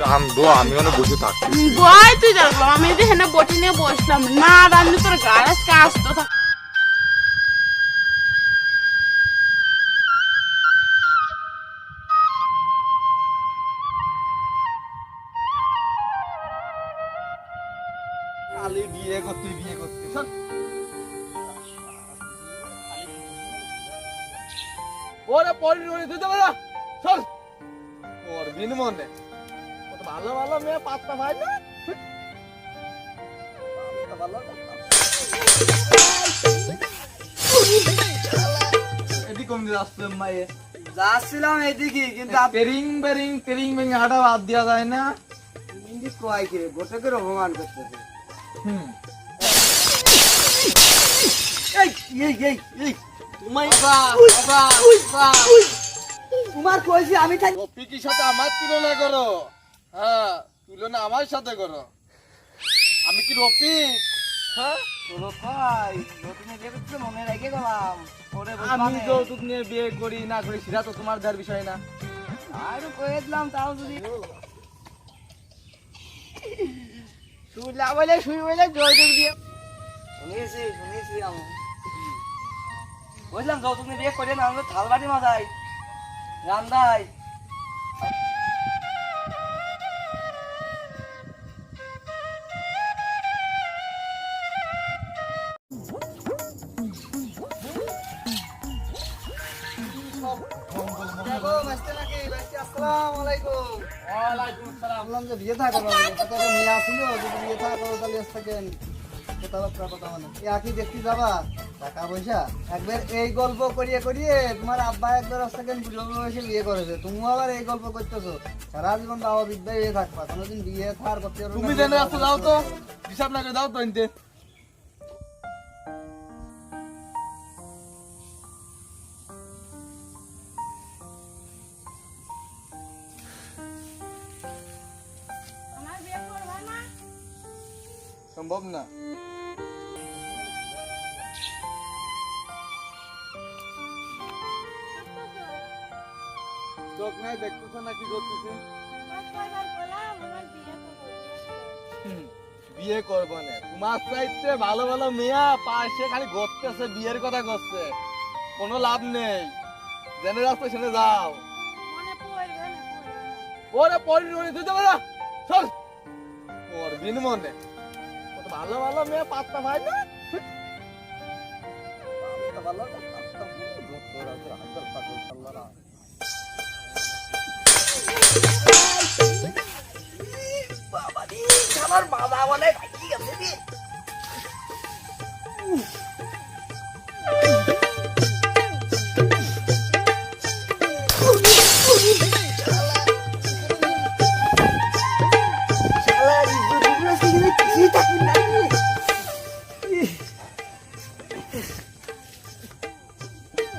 রান্ধো, আমি ওখানে বসে থাকি। বয় তুই দেখলাম আমি যদি হেনে বটি নিয়ে বসলাম না রান্ধি তোর গাছ কাজ তো থাক। খালি বিয়ে করতে শোন। ওরে পরি দিতে পারা শোন। ওর বিন মনে কত ভালো ভালো মেয়ে পাত্তা পাই না। এদিকে কম দিয়ে আসলাম মায়ে, যাচ্ছিলাম এদিকে কিন্তু তেরিং বেরিং হাঁটা বাদ দেওয়া যায় না। আপনি কয় কি গোটকের অপমান করতেছে। এই এই এই এই তোমার কইছি আমি থাকি। রফিকের সাথে আমার তুলনা করো? হ্যাঁ, তুলনা আমার সাথে করো। আমি কি রফিক? হ্যাঁ, মনে রেখে গেলাম আমি যৌতুক নিয়ে বিয়ে করি না করি সেটা তো তোমার দেওয়ার বিষয় না। আর কয়ে দিলাম তাও যদি শুইলা বলে যৌতুক দিয়ে শুনেছি আমি বুঝলাম যৌতুক নিয়ে বিয়ে করে না আমাদের থাল বাটি মাজাই রান্দাই। টাকা পয়সা একবার এই গল্প করিয়ে তোমার আব্বা একবার বিয়ে করেছে, তুমি আবার এই গল্প করতেছো। সারা জীবন বাবা বিদ্যায় হয়ে থাকবা, কোনোদিন বিয়ে থার করতে পারবে না। তুমি জেনে আসতে যাও তো, হিসাব না করে দাও তো এনতে। আমার বিয়ে করবা না? সম্ভব না। চোখ নাই দেখতেছো না কি করতেছে? বিয়ে করবো না তোমার চাইতে ভালো ভালো মেয়া পাশে খালি ঘুরতেছে, বিয়ের কথা করছে, কোনো লাভ নেই। জেনে যাচ্ছে শুনে যাও। ওরে পরি দিতে পারা চল। ওর বিন মনে কত ভালো ভালো মেয়ে পাত্তা পাই না। আমার বাবা বলে ভাই আছে রে।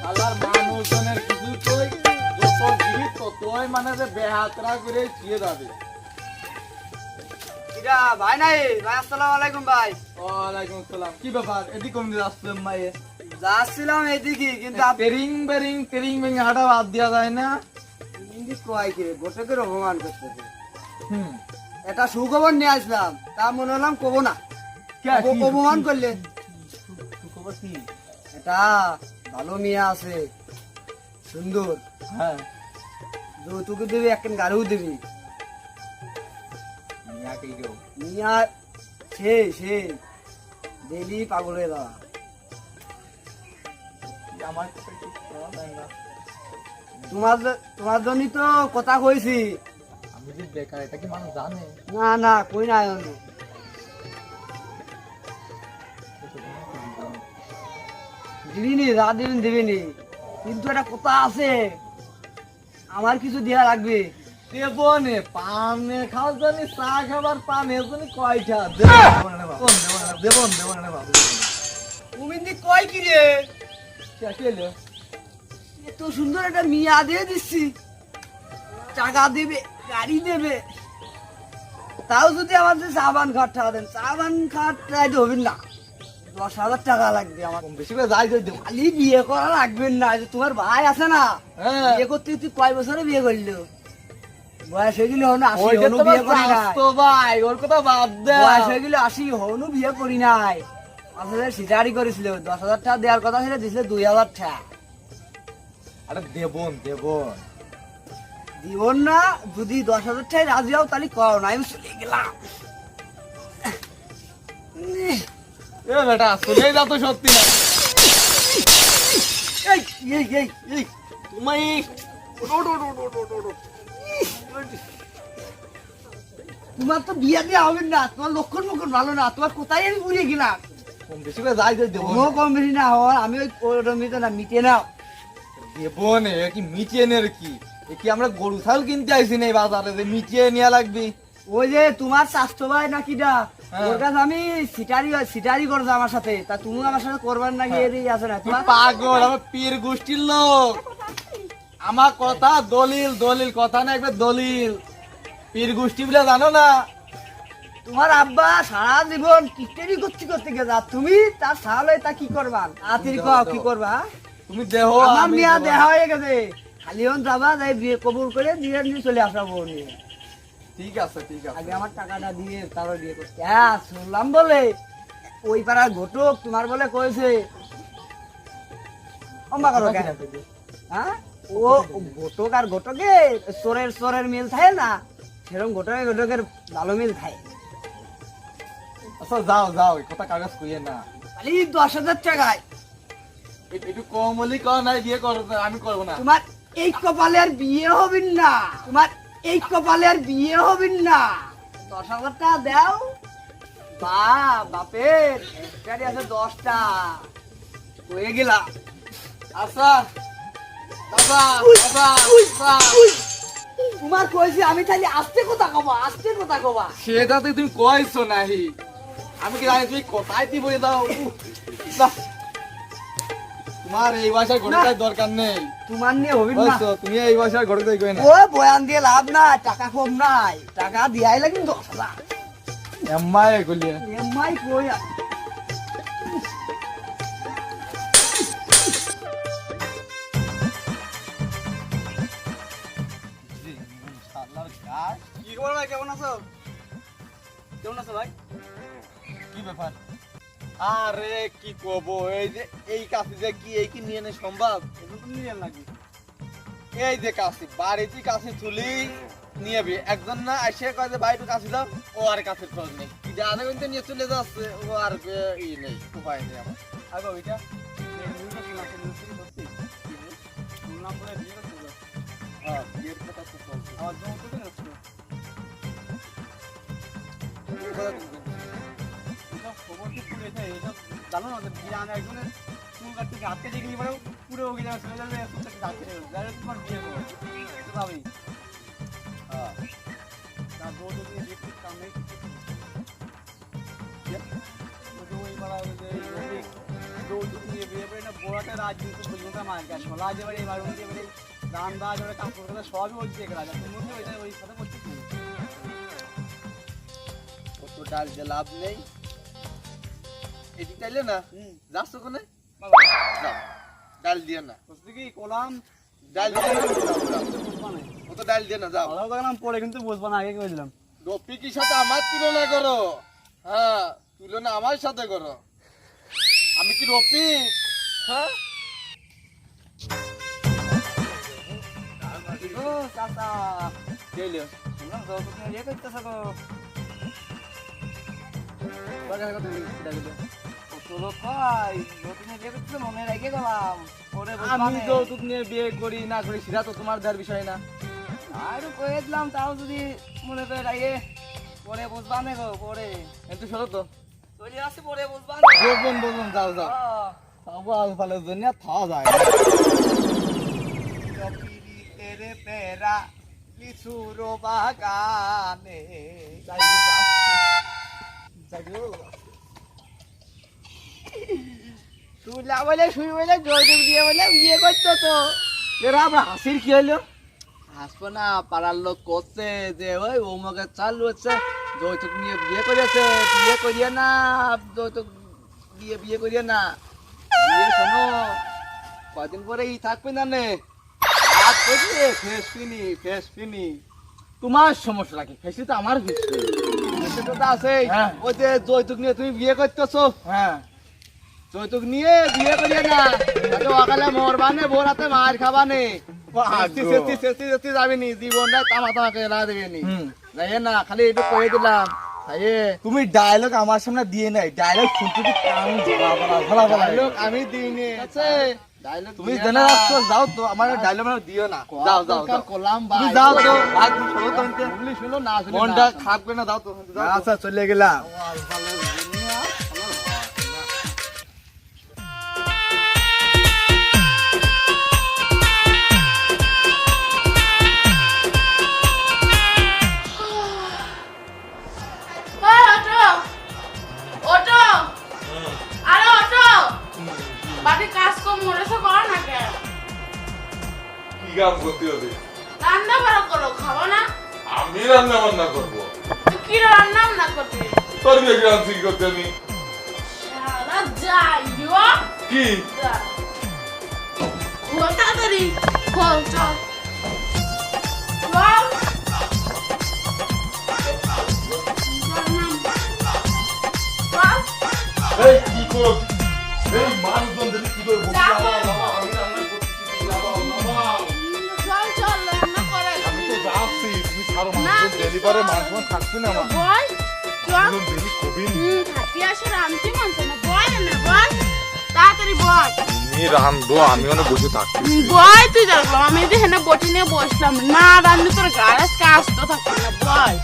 আল্লাহর মানুষজনের কিছু কই যত জীবিত ততই মানে যে বেহাতরা করে দিয়ে যাবে। ভাই নাই ভাই, আসসালামু আলাইকুম ভাই। ওয়ালাইকুম আসসালাম। কি ব্যাপার এদিকে কম দিয়ে আসলাম মায়ে? যাচ্ছিলাম এদিকে কিন্তু তেরিং বেরিং হাঁটা বাদ দেওয়া যায় না। কয় কি গোটকের অপমান করতেছে। এটা সুখবর নিয়ে আসলাম, তা মনে হলাম কবো না। অপমান করলে এটা ভালো মেয়ে আছে, সুন্দর। হ্যাঁ, যৌতুক দিবি, একখান গাড়িও দিবি। মিয়া সে ডেলি পাগল হয়ে যাওয়া। তোমার জন্যই তো কথা কইছি। আমি যে বেকার এটা কি মানুষ জানে? না কই না দিবিনি, রাত দিবিনি, কিন্তু একটা কথা আছে, আমার কিছু দেয়া লাগবে। দেবনে পানে খাওয়ার জন্য চা খাবার পানের জন্য কয়টা দেবন তুমি কয় কি রে? দেবন। এত সুন্দর একটা মিয়া দিয়ে দিচ্ছি, টাকা দেবে, গাড়ি দেবে, তাও যদি আমাদের সাবান খাট টাকা দেন, সাবান খাট চাইতে হবেন না, 10,000 টাকা লাগবে আমার। বেশি করে যাই যাই দেবো। খালি বিয়ে করা লাগবেন না। তোমার ভাই আছে না, হ্যাঁ, বিয়ে করতে তুই কয় বছরে বিয়ে করলো? বয়স হয়ে গেলে হনু 80 ওইটা হনু তো বিয়ে করি নাই তো ভাই ওর কথা বাদ দে বয়স হয়ে গেলে 80 হনু বিয়ে করি নাই আসলে সিটারি করেছিল 10,000 টাকা দেওয়ার কথা ছিল দিছিল 2,000 টাকা আরে দেবন জীবন না যদি 10,000 টাকায় রাজি হও তাহলে কও না আমি চলে গেলাম এ বেটা শুনেই যা তো সত্যি না এই এই এই এই তুমি তোমার তো বিয়ে দিয়ে হবে না তোমার লক্ষণ মুখন ভালো না তোমার কোথায় আমি উড়ে গেলাম কম বেশি করে যাই দেবো কোনো কম বেশি না হওয়ার আমি ওই ওরমিতে না মিটে নাও দেবন এ কি মিটিয়ে নে কি এ কি আমরা গরু ছাগল কিনতে আইছি না এই বাজারে যে মিটিয়ে নিয়ে লাগবি ওই যে তোমার স্বাস্থ্য ভাই নাকি দা হ্যাঁ। ওর কাছে আমি সিটারি করছে আমার সাথে তা তুমি আমার সাথে করবার নাকি এদিকে আছে না তুই তোমার পাগল আমার পীর গোষ্ঠীর লোক আমার কথা দলিল দলিল কথা না একবার দলিল পীর গোষ্ঠী বলে জানো না তোমার আব্বা সারা জীবন কিটেরি করতে গেছে আর তুমি তার সালে তা কি করবা তাড়াতাড়ি কও কি করবা তুমি দেহ আমার আমি মিয়া দেব। দেখা হয়ে গেছে খালি হন যাবা যাই বিয়ে কবুল করে দিয়ে নিয়ে চলে আসাবো নিয়ে ঠিক আছে আগে আমার টাকাটা দিয়ে তারপর বিয়ে করতে হ্যাঁ শুনলাম বলে ওই পাড়ার ঘটক তোমার বলে কয়েছে অম্বা করো কেন? হ্যাঁ ও ঘটক আর ঘটকে চোরের মিল থাকে না সেরকম ঘটকের ভালো মিল থাকে আচ্ছা যাও যাও এই কথা কাগজ কইয়ে না খালি 10,000 টাকায় একটু কম হলে কম নাই বিয়ে করো আমি করবো না তোমার এই কপালে আর বিয়ে হবেন না তোমার এই কপালে আর বিয়ে হবেন না 10,000 টাকা দাও বাপের গাড়ি আছে 10টা হয়ে গেলাম আচ্ছা দাদা দাদা তোমার কইছি আমি খালি আস্তে কথা কবা সেটা তো তুমি কইছো নাহি আমি কি জানি তুমি কোথায় দি বলে দাও বাহ, তোমার এই ভাষায় ঘটে দরকার নেই তোমার নিয়ে হবেন না বুঝছো তুমি এই ভাষায় ঘটে কই না ও বয়ান দিয়ে লাভ নাই টাকা কম নাই টাকা দিয়াই লাগবে 10,000 এম্মাই গলিয়ে এমআই কই কি খবর ভাই কেমন আছো ভাই কি ব্যাপার আরে কি কব এই যে এই কাছে যে কি এই কি নিয়ে নে সম্ভব এখন তো নিয়ে লাগবে এই যে কাছে বাড়িতে কাছে তুলি নিয়ে বি একজন না এসে কয় যে বাইরে কাছে দাও ও আর কাছে খোঁজ নেই কি যে আধা ঘন্টা নিয়ে চলে যাচ্ছে ও আর ই নেই উপায় নেই আমার আগে ওইটা শুনলাম বলে বিয়ে করছিল হ্যাঁ বিয়ের কথা তো চলছে আমার জন্য তো হচ্ছে বিয়ের কথা তো চলছে। এসব খবর কি পুড়েছে এসব জানো না যে বিয়ে আনে একজনের চুল কাটতে হাতকে দেখলি পরে পুরো ওকে যাবে চলে যাবে চুল কাটতে হাতকে যাবে তোমার বিয়ে করবে তো ভাবি হ্যাঁ তার বউ তো দিয়ে দেখতে কাম নেই ওই বলা ওই যে যৌতুক নিয়ে বিয়ে করে না বড়াটা রাজনীতি বুঝবো মার গেছে লাজ এবারে এবার উনি এবারে দান দাজ এবারে কাপড় কথা সবই ওই দিয়ে রাজা তুমি ওইটা ওই সাথে বলছিস কত ডাল যে লাভ নেই এটি চাইলে না যাচ্ছ কোনে যাও ডাল দিয়ে না বুঝলি কি কোলাম ডাল দিয়ে না ও তো ডাল দিয়ে না যাও ভালো দেখলাম পরে কিন্তু বুঝবো না আগে কই দিলাম রফিকের সাথে আমার তুলনা করো হ্যাঁ তুলনা আমার সাথে করো আমি কি রফিক হ্যাঁ ও চাচা কেলে শুনলাম তো তুমি ইয়ে করতেছ গো তোর কই তুমি ইয়ে করতেছ মনে রেখে গেলাম পরে আমি যৌতুক নিয়ে বিয়ে করি না করি সেটা তো তোমার দেওয়ার বিষয় না আর কয়ে দিলাম তাও যদি মনে করে রাখে পরে বুঝবা না গো পরে কিন্তু শোনো তো চলে আসি পরে বুঝবা না বলবেন বলবেন যাও যাও তারপর আলফালের জন্য আর খাওয়া যায় না তেরে পেরা লিচুর বাগানে শুইলা বলে শুই বলে যৌতুক দিয়ে বলে বিয়ে করতো তো এরা আমরা হাসির কি হলো হাসবো না পাড়ার লোক করছে যে ওই ওমকে চালু হচ্ছে যৌতুক নিয়ে বিয়ে করেছে বিয়ে করিয়ে না যৌতুক বিয়ে করিয়ে না বিয়ে শোনো কদিন পরে ই থাকবে না নে ফেস ফিনি তোমার সমস্যা কি? ফেসি তো আমার বিষয়। সেটা তো আছে। হ্যাঁ। ওই যে যৌতুক নিয়ে তুমি বিয়ে করতেছো। হ্যাঁ যৌতুক নিয়ে বিয়ে করিয়ে না। তাহলে অকালে মরবানে, ভোরাতে মার খাবানে। সেতি যাবি নি, জীবনটা তামা তামাকে এলা দেবে নি। যাই না, খালি একটু কয়ে দিলাম। তুমি ডায়লগ আমার সামনে দিয়ে নাই, ডায়লগ শুনতে কান ডায়লগ আমি দিইনি। আছে তুমি জেনে রাখছো, যাও তো আমার ডায়লগ দিও না। যাও যাও যাও। কলাম তুমি যাও তো, আর তুমি শোনো তো আমাকে। শুনলি শুনো না শুনলি মনটা খারাপ করে না, যাও তো। আচ্ছা চলে গেলাম। কাজ কম মরেছে করো না কে? কি কাম করতে হবে? রান্না বাড়া করো, খাবো না? আমি রান্না বান্না করবো। তুই কি রান্না না করবি? তোর বিয়ে গ্রাম কি করতে আমি? শালা যাই দিও। কি? খোল তাড়াতাড়ি, খোল চল। খোল। এই কি করো? এই মানুষজন দেখি কি করে বলছে, বাবা বাবা আমি রান্না করতেছি, বাবা বাবা চল চল রান্না করে। আমি তো যাচ্ছি, তুমি ছাড়ো না, মানুষ তুই ডেলিভারি চল। মানুষ থাকছে না আমার। বল চল। ডেলি কবিন থাকি আসে রামতি মানছে না, বল না বল তাড়াতাড়ি বল। তুমি রান্ধো, আমি ওখানে বসে থাকছি। বল তুই দেখলাম আমি যে হেনে বটি নিয়ে বসলাম না রান্নি তোর গাড়াস কাজ তো থাকবে না, বল।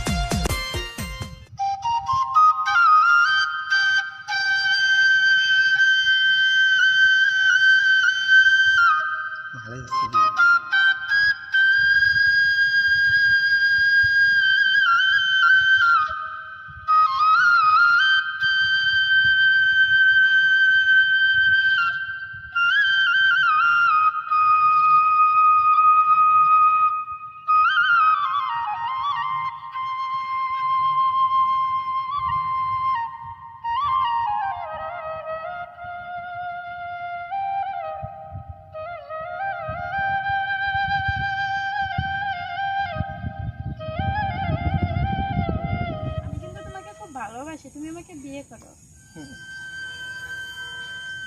আমি কিন্তু তোমাকে খুব ভালোবাসি, তুমি আমাকে বিয়ে করো।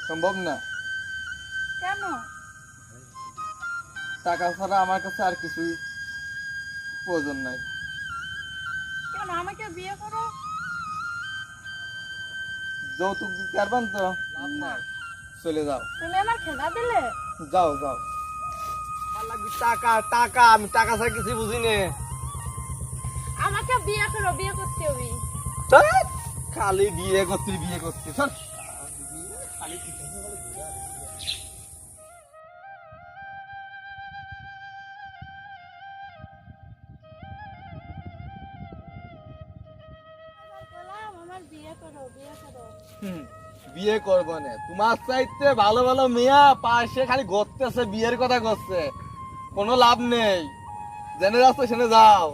সম্ভব না। কেন? টাকা ছাড়া আমার কাছে আর কিছুই প্রয়োজন নাই। কেন আমাকে বিয়ে করো? যৌতুক দিতে পারবেন তো? না। চলে যাও, তুমি আমার খেলা দিলে। যাও যাও। আমার লাগবে টাকা, টাকা। আমি টাকা ছাড়া কিছু বুঝি না। আমাকে বিয়ে করো, বিয়ে করতে হবে। খালি বিয়ে করতে বিয়ে করতে শোন। বললাম আমার বিয়ে করো, বিয়ে করো। বিয়ে করবো না, তোমার চাইতে ভালো ভালো মেয়া পাশে খালি ঘুরতেছে, বিয়ের কথা করছে। কোনো লাভ নেই। জেনে যাচ্ছ সেনে যাও।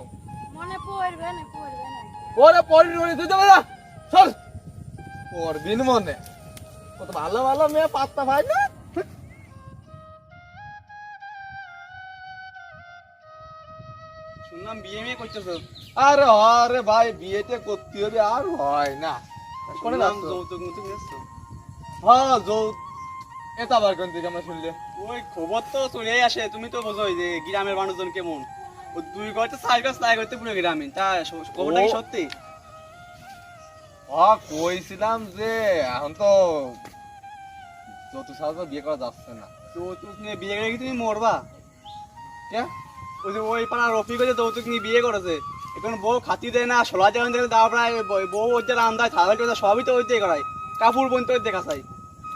মনে পড়বে না, পড়বে না। ওরে পড়ি তুই যাবে না, চল। পড়বিন মনে, কত ভালো ভালো মেয়ে পাত্তা পাই না। শুনলাম বিয়ে মেয়ে করতেছো। আরে আরে ভাই, বিয়েতে করতে হবে, আর হয় না। কোনে যাচ্ছ? যৌতুক মুতুক নিচ্ছো? হ্যাঁ যৌতুক। এটা আবার কোন দিকে আমরা শুনলে? ওই খবর তো চলেই আসে, তুমি তো বোঝোই যে গ্রামের মানুষজন কেমন। ও দুই গড়তে চার গাছ তাই করতে পুরো গ্রামীণ, তা খবরটা কি সত্যি? কইছিলাম যে এখন তো যৌতুক ছাড়া তো বিয়ে করা যাচ্ছে না। যৌতুক নিয়ে বিয়ে করে কি তুমি মরবা? কে? ওই যে ওই পাড়ার রফিক যে যৌতুক নিয়ে বিয়ে করেছে, এখন বউ খাতি দেয় না, সোলা যেমন দেখে দাও প্রায়, বউ ওই যে রান্দায় থালা টোলা সবই তো ওই দিয়ে করায়, কাপড় বন্ধ ওই দেখা চাই।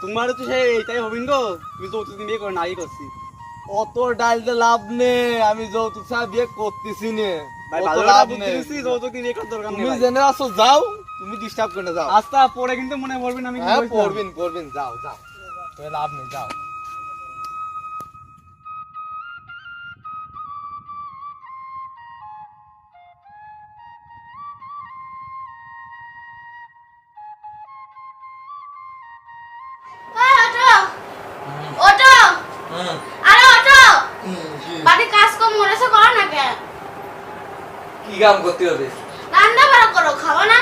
তোমারও তো সেই এইটাই হবিন গো, তুমি যৌতুক নিয়ে বিয়ে করে নাই করছি। অত ডালতে লাভ নেই, আমি যৌতুক ছাড়া বিয়ে করতেছি নে। ভাই অত ভালো লাভ কথা নেই। বুঝতেছি, যৌতুক নিয়ে বিয়ে করার দরকার নেই তুমি ভাই। জেনে আসো, যাও। তুমি ডিস্টার্ব করে যাও। আস্তা পরে কিন্তু মনে পড়বে না আমি কি হ্যাঁ বলছিলাম। পড়বেন পড়বেন, যাও যাও। তুমি লাভ নেই, যাও। ওটো ওটো আরে ওটো বাড়ি কাজ কম মরেছে করো না কে? কি কাম করতে হবে? রান্না বাড়া করো, খাওয়া না?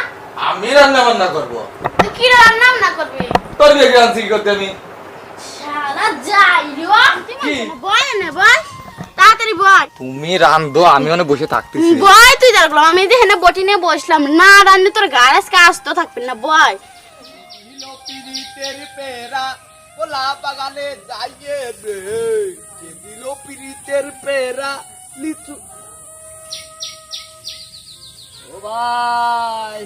আমি রান্না বান্না করবো। তো কি রান্না বান্না করবে? তোর বিয়ে রাঁধছি কি করতে আমি? শালা যাই রে, কি? বয় না বয়, তাড়াতাড়ি বয়। তুমি রান্ধো, আমি ওখানে বসে থাকতেছি। বয় তুই দেখলাম আমি যে হেনে বটি নিয়ে বসলাম না রান্নি তোর গায়ে আজকে আসতে থাকবি না বয়। পিরিতের পেরা ওলা বাগানে যাইয়ে রে, কে দিল পিরিতের পেরা লিচু। ও ভাই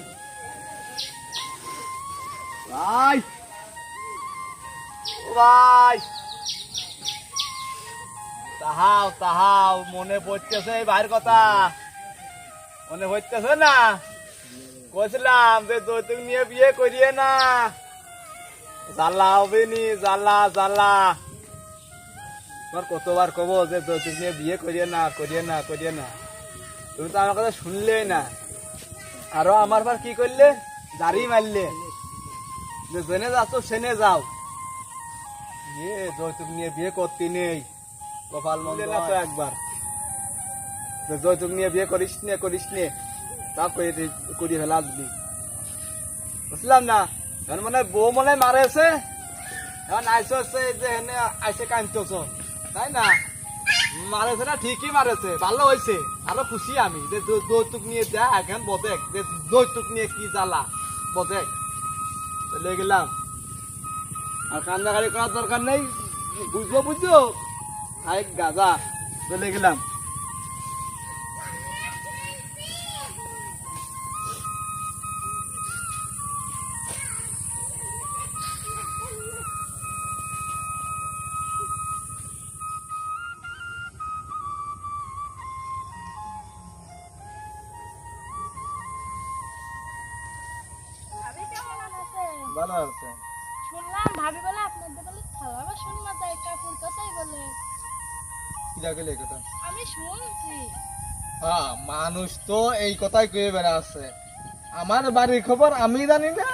ভাই ও ভাই, তাহাও তাহাও, মনে পড়তেছে এই ভাইয়ের কথা, মনে পড়তেছে না? কইছিলাম যে যৌতুক নিয়ে বিয়ে করিয়ে না, জ্বালা হবে নি, জ্বালা জ্বালা। তোমার কতবার কব যে যৌতুক নিয়ে বিয়ে করিয়ে না, করিয়ে না, করিয়ে না, তুমি তো আমার কথা শুনলেই না। আরো আমার পর কি করলে, দাড়ি মারলে যে জেনে যাচ্ছ সেনে যাও, যৌতুক নিয়ে বিয়ে করতে নেই। কপাল মন্দ তো একবার যে যৌতুক নিয়ে বিয়ে করিস নে, করিস নে, তা করি ফেলা দিবি, বুঝলাম না? এখন মানে বউ মনে মারেছে, এখন আইসো যে এনে আইসে কাঁদতেছ, তাই না? মারেছে না, ঠিকই মারেছে, ভালো হয়েছে, আরো খুশি আমি যে যৌতুক নিয়ে দেখ, এখন বদেক যে যৌতুক নিয়ে কি জ্বালা, বদেক চলে গেলাম। আর কান্দাকারি করার দরকার নেই, বুঝবো বুঝছো, আরেক গাজা, চলে গেলাম। ভাবি কেমন আছে? ভালো আছে। শুনলাম ভাবি বলে আপনাদের বলে থালা বাসন মাজায়, কাপড় কাচাই বলে। আমি শুনছি। হ্যাঁ, মানুষ তো এই কথাই কয়ে বেড়া আছে। আমার বাড়ির খবর আমি জানি না,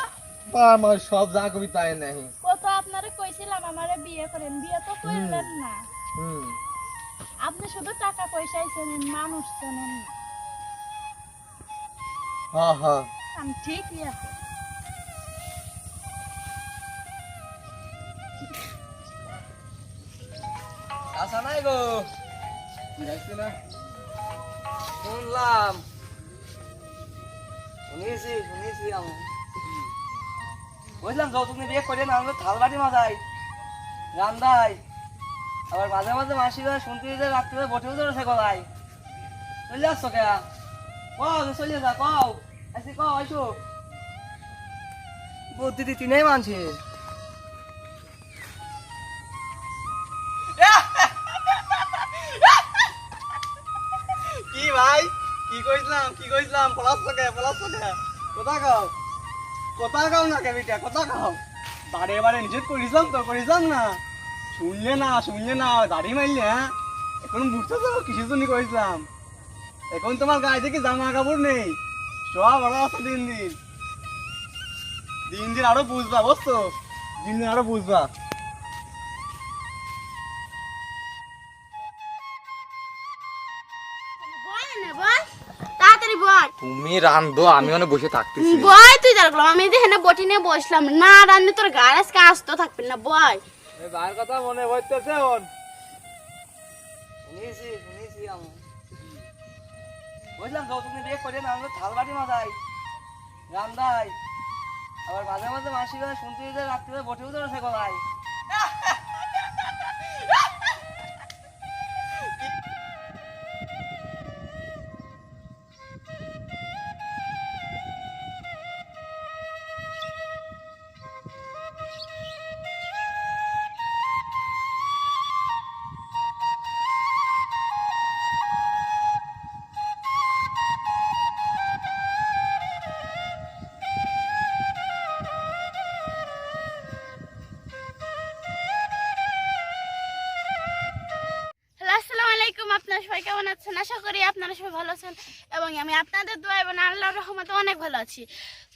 বা আমার সব যা কবি তাই নাই। কত আপনারে কইছিলাম আমারে বিয়ে করেন, বিয়ে তো করলেন না। হুম, আপনি শুধু টাকা পয়সাই চেনেন, মানুষ চেনেন না। হ্যাঁ হ্যাঁ। আমি ঠিকই আছে। আসা নাই গো, শুনলাম, শুনেছি আমি বুঝলাম যৌতুক নিয়ে বিয়ে করে না, আমরা থাল বাটি মাজাই, রান্দাই, আবার মাঝে মাঝে মাসিরা শুনতে যে রাত্রে বটেও ধরেছে গলায়। চলে আসছো কে? কও যে চলে যা, কও আসি, কও আইসো। বুদ্ধি দিতি নেই মানুষের। কি ভাই, কি কইছিলাম পলাশ কে, কথা কও, কথা কও না কেবিটা, কথা কও। বারে বারে নিষেধ করিলাম না, শুনলে না দাড়ি মারলে। হ্যাঁ, এখন বুঝছো তো কিসের জন্য কইছিলাম? এখন তোমার গায়ে থেকে জামা কাপড় নেই, সব বড় আছে। দিন দিন আরো বুঝবা, বুঝছো? দিন আরো বুঝবা। বয় না বয়, তাড়াতাড়ি বয়। তুমি রান্ধো, আমি ওখানে বসে থাকতেছি। বয় তুই দেখলাম আমি যে হেনে বটি নিয়ে বসলাম না রান্নি তোর গায়ে আজকে আসতে থাকবি না বয়। এই ভাইয়ের কথা মনে হইতেছে ওর। শুনেছি আমি বুঝলাম যৌতুক নিয়ে বিয়ে করে না, আমরা থাল বাটি মাজাই, রান্দাই, আবার মাঝে মাঝে মাসিরা শুনতে যে রাত্রে বটেও ধরেছে গলায়। হ্যালো, আসসালামু আলাইকুম। আপনারা সবাই কেমন আছেন? আশা করি আপনারা সবাই ভালো আছেন এবং আমি আপনাদের দোয়া এবং আল্লাহর রহমতে অনেক ভালো আছি।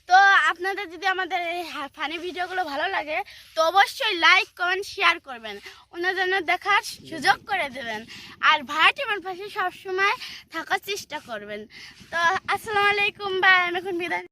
তো আপনাদের যদি আমাদের এই ফানি ভিডিওগুলো ভালো লাগে তো অবশ্যই লাইক কমেন্ট শেয়ার করবেন, অন্যজনের দেখার সুযোগ করে দেবেন, আর ভাই টিমের পাশে সবসময় থাকার চেষ্টা করবেন। তো আসসালামু আলাইকুম, বাই, আমি এখন বিদায়।